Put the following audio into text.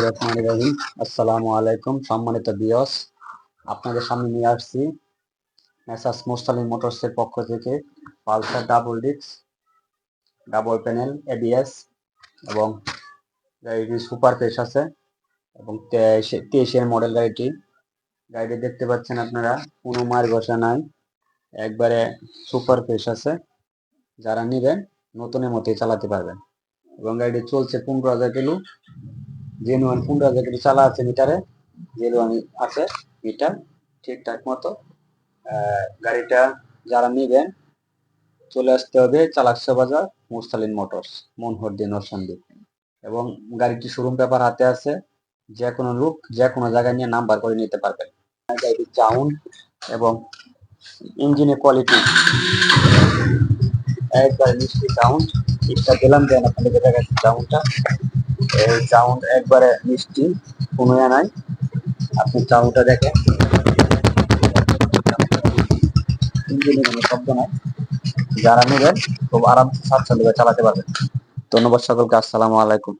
রহমানির রহিম। আসসালামু আলাইকুম সম্মানিত ভিউয়ার্স, আপনাদের সামনে নিয়ে আসছি মেসার্স মুরসালিন মোটরসের পক্ষ থেকে Pulsar double disc double panel ABS এবং গাড়িটি সুপার ফ্রেশ আছে এবং 23-এর মডেল গাড়িটি দেখতে পাচ্ছেন আপনারা, কোনো মার ঘষা নাই, একবারে সুপার ফ্রেশ আছে। যারা নেবেন নতুনের মতোই চালাতে পারবেন এবং গাড়িটি চলছে 15,000 কিলো, জেনুয়ান 15,000 কিলো চালা আছে মিটারে, জেনুয়ান আছে মিটার ঠিকঠাক মতো। গাড়িটা যারা নেবেন চলে আসতে হবে চালাকশা বাজার মুরসালিন মোটরস, মনহরদি নরসন্দী। এবং গাড়িটি শোরুম পেপার হাতে আছে, যে কোনো লোক যে কোনো জায়গায় নিয়ে নাম্বার করে নিতে পারবেন। গাড়িটির সাউন্ড এবং ইঞ্জিনের কোয়ালিটি একবার মিষ্টি সাউন্ড। এটা দিলাম দেন আপনাদের দেখাচ্ছি সাউন্ডটা। এই সাউন্ড একবারে মিষ্টি, কোনো নাই। আপনি সাউন্ডটা দেখেন, ইঞ্জিনে কোনো শব্দ নাই। যারা নেবেন খুব আরাম স্বাচ্ছন্দ্যে চালাতে পারবেন। ধন্যবাদ সকলকে। আসসালামু আলাইকুম।